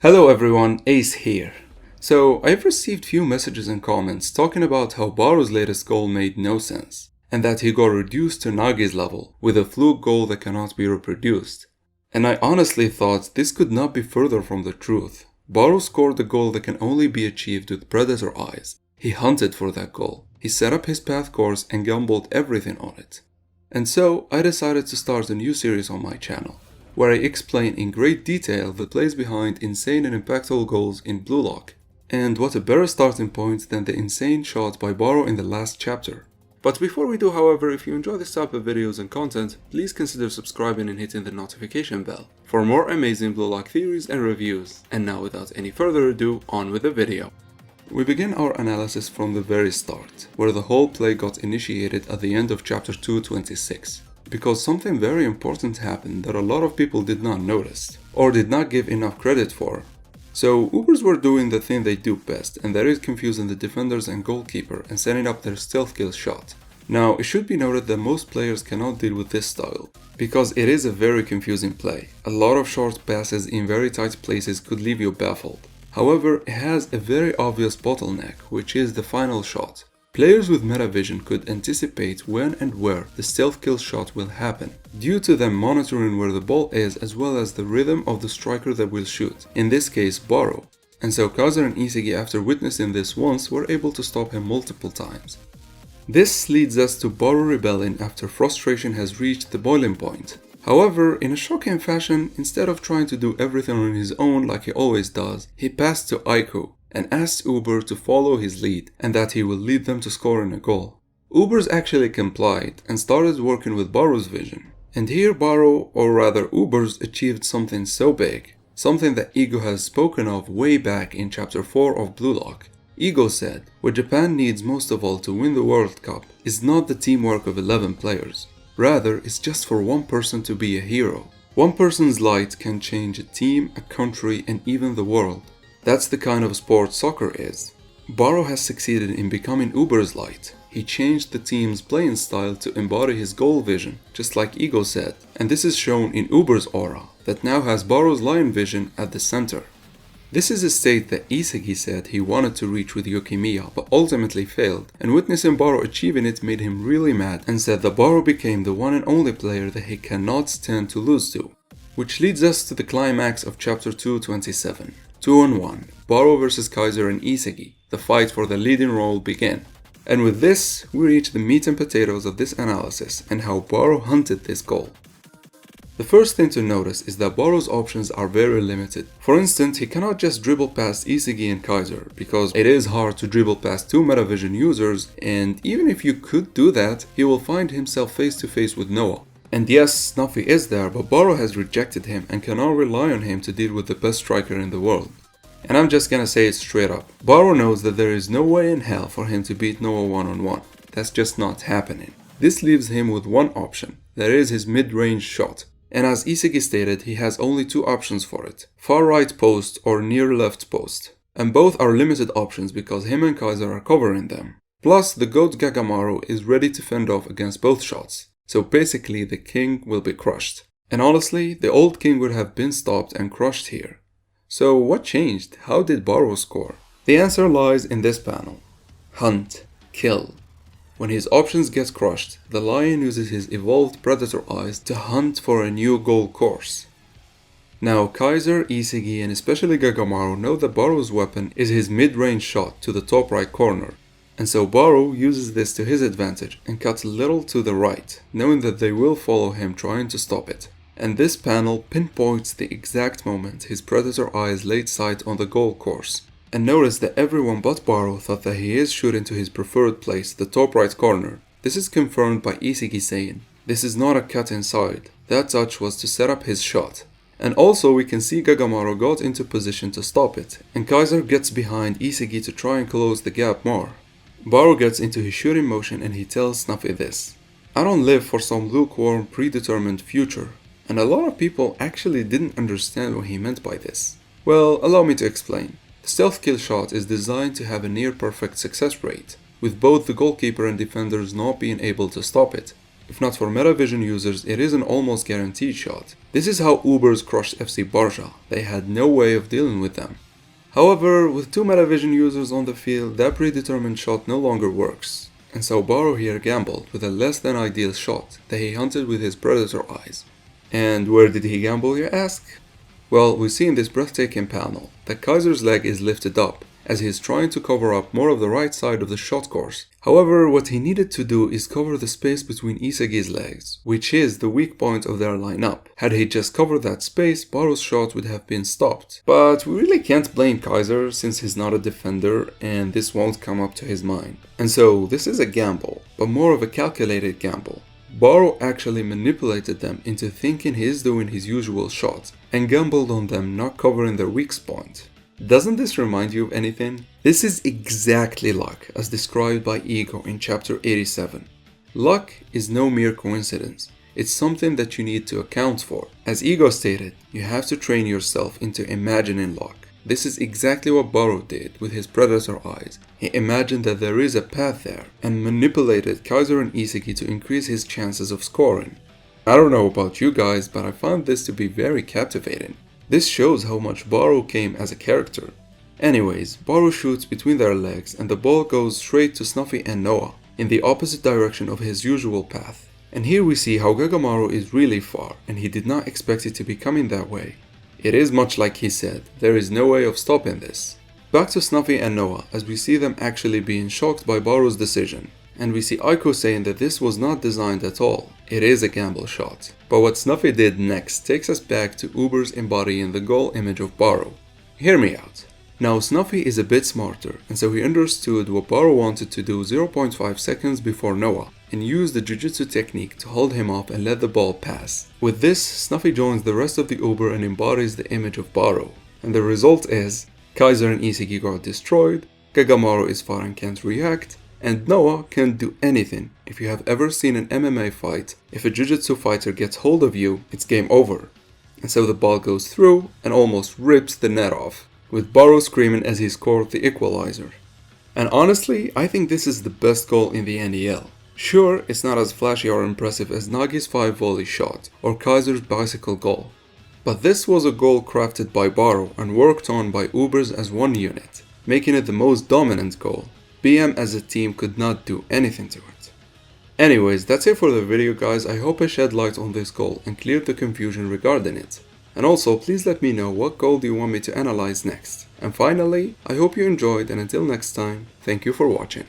Hello everyone, Ace here. So, I've received few messages and comments talking about how Barou's latest goal made no sense, and that he got reduced to Nagi's level with a fluke goal that cannot be reproduced. And I honestly thought this could not be further from the truth. Barou scored a goal that can only be achieved with Predator eyes. He hunted for that goal. He set up his path course and gambled everything on it. And so, I decided to start a new series on my channel, where I explain in great detail the plays behind insane and impactful goals in BLUELOCK, and what a better starting point than the insane shot by Barou in the last chapter. But before we do, however, if you enjoy this type of videos and content, please consider subscribing and hitting the notification bell for more amazing BLUELOCK theories and reviews. And now without any further ado, on with the video. We begin our analysis from the very start, where the whole play got initiated at the end of chapter 226. Because something very important happened that a lot of people did not notice, or did not give enough credit for. So Ubers were doing the thing they do best, and that is confusing the defenders and goalkeeper and setting up their stealth kill shot. Now, it should be noted that most players cannot deal with this style, because it is a very confusing play. A lot of short passes in very tight places could leave you baffled. However, it has a very obvious bottleneck, which is the final shot. Players with meta vision could anticipate when and where the stealth kill shot will happen, due to them monitoring where the ball is as well as the rhythm of the striker that will shoot, in this case Barou. And so Kaiser and Isagi, after witnessing this once, were able to stop him multiple times. This leads us to Barou rebelling after frustration has reached the boiling point. However, in a shocking fashion, instead of trying to do everything on his own like he always does, he passed to Aiko and asked Uber to follow his lead and that he will lead them to scoring a goal. Ubers actually complied and started working with Barou's vision. And here Barou, or rather Ubers, achieved something so big, something that Ego has spoken of way back in chapter 4 of BLUELOCK. Ego said, what Japan needs most of all to win the World Cup is not the teamwork of 11 players. Rather, it's just for one person to be a hero. One person's light can change a team, a country, and even the world. That's the kind of sport soccer is. Barou has succeeded in becoming Uber's light. He changed the team's playing style to embody his goal vision, just like Ego said, and this is shown in Uber's aura, that now has Barou's lion vision at the center. This is a state that Isagi said he wanted to reach with Yukimiya, but ultimately failed, and witnessing Barou achieving it made him really mad, and said that Barou became the one and only player that he cannot stand to lose to. Which leads us to the climax of chapter 227. 2-on-1, Barou vs Kaiser and Isagi. The fight for the leading role began. And with this, we reach the meat and potatoes of this analysis and how Barou hunted this goal. The first thing to notice is that Barou's options are very limited. For instance, he cannot just dribble past Isagi and Kaiser, because it is hard to dribble past two metavision users, and even if you could do that, he will find himself face to face with Noah. And yes, Snuffy is there, but Barou has rejected him and cannot rely on him to deal with the best striker in the world. And I'm just gonna say it straight up. Barou knows that there is no way in hell for him to beat Noah one-on-one. That's just not happening. This leaves him with one option, that is his mid-range shot. And as Isagi stated, he has only two options for it, far right post or near left post. And both are limited options because him and Kaiser are covering them. Plus, the GOAT Gagamaru is ready to fend off against both shots. So basically, the king will be crushed. And honestly, the old king would have been stopped and crushed here. So what changed? How did Barou score? The answer lies in this panel. Hunt. Kill. When his options get crushed, the lion uses his evolved predator eyes to hunt for a new goal course. Now Kaiser, Isagi, and especially Gagamaru know that Barou's weapon is his mid-range shot to the top right corner. And so Barou uses this to his advantage and cuts a little to the right, knowing that they will follow him trying to stop it. And this panel pinpoints the exact moment his predator eyes laid sight on the goal course. And notice that everyone but Barou thought that he is shooting to his preferred place, the top right corner. This is confirmed by Isagi saying, this is not a cut inside, that touch was to set up his shot. And also we can see Gagamaru got into position to stop it, and Kaiser gets behind Isagi to try and close the gap more. Barou gets into his shooting motion and he tells Snuffy this. I don't live for some lukewarm predetermined future. And a lot of people actually didn't understand what he meant by this. Well, allow me to explain. The stealth kill shot is designed to have a near perfect success rate, with both the goalkeeper and defenders not being able to stop it. If not for Metavision users, it is an almost guaranteed shot. This is how Ubers crushed FC Barca. They had no way of dealing with them. However, with 2 Metavision users on the field, that predetermined shot no longer works. And so Barou here gambled with a less than ideal shot that he hunted with his predator eyes. And where did he gamble, you ask? Well, we see in this breathtaking panel that Kaiser's leg is lifted up as he is trying to cover up more of the right side of the shot course. However, what he needed to do is cover the space between Isagi's legs, which is the weak point of their lineup. Had he just covered that space, Barou's shot would have been stopped. But we really can't blame Kaiser since he's not a defender and this won't come up to his mind. And so this is a gamble, but more of a calculated gamble. Barou actually manipulated them into thinking he is doing his usual shot and gambled on them not covering their weak point. Doesn't this remind you of anything? This is exactly luck as described by Ego in chapter 87. Luck is no mere coincidence, it's something that you need to account for. As Ego stated, you have to train yourself into imagining luck. This is exactly what Barou did with his predator eyes. He imagined that there is a path there and manipulated Kaiser and Isagi to increase his chances of scoring. I don't know about you guys, but I found this to be very captivating. This shows how much Barou came as a character. Anyways, Barou shoots between their legs and the ball goes straight to Snuffy and Noah, in the opposite direction of his usual path. And here we see how Gagamaru is really far and he did not expect it to be coming that way. It is much like he said, there is no way of stopping this. Back to Snuffy and Noah as we see them actually being shocked by Barou's decision. And we see Aiko saying that this was not designed at all, it is a gamble shot. But what Snuffy did next takes us back to Ubers embodying the goal image of Barou. Hear me out. Now Snuffy is a bit smarter, and so he understood what Barou wanted to do 0.5 seconds before Noah, and used the Jujutsu technique to hold him up and let the ball pass. With this, Snuffy joins the rest of the Uber and embodies the image of Barou. And the result is, Kaiser and Isagi got destroyed, Gagamaru is far and can't react, and Noah can't do anything. If you have ever seen an MMA fight, if a Jujutsu fighter gets hold of you, it's game over. And so the ball goes through and almost rips the net off, with Barou screaming as he scored the equalizer. And honestly, I think this is the best goal in the NEL. Sure, it's not as flashy or impressive as Nagi's 5 volley shot or Kaiser's bicycle goal. But this was a goal crafted by Barou and worked on by Ubers as one unit, making it the most dominant goal. BM as a team could not do anything to it. Anyways, that's it for the video guys. I hope I shed light on this goal and cleared the confusion regarding it. And also, please let me know what goal do you want me to analyze next. And finally, I hope you enjoyed, and until next time, thank you for watching.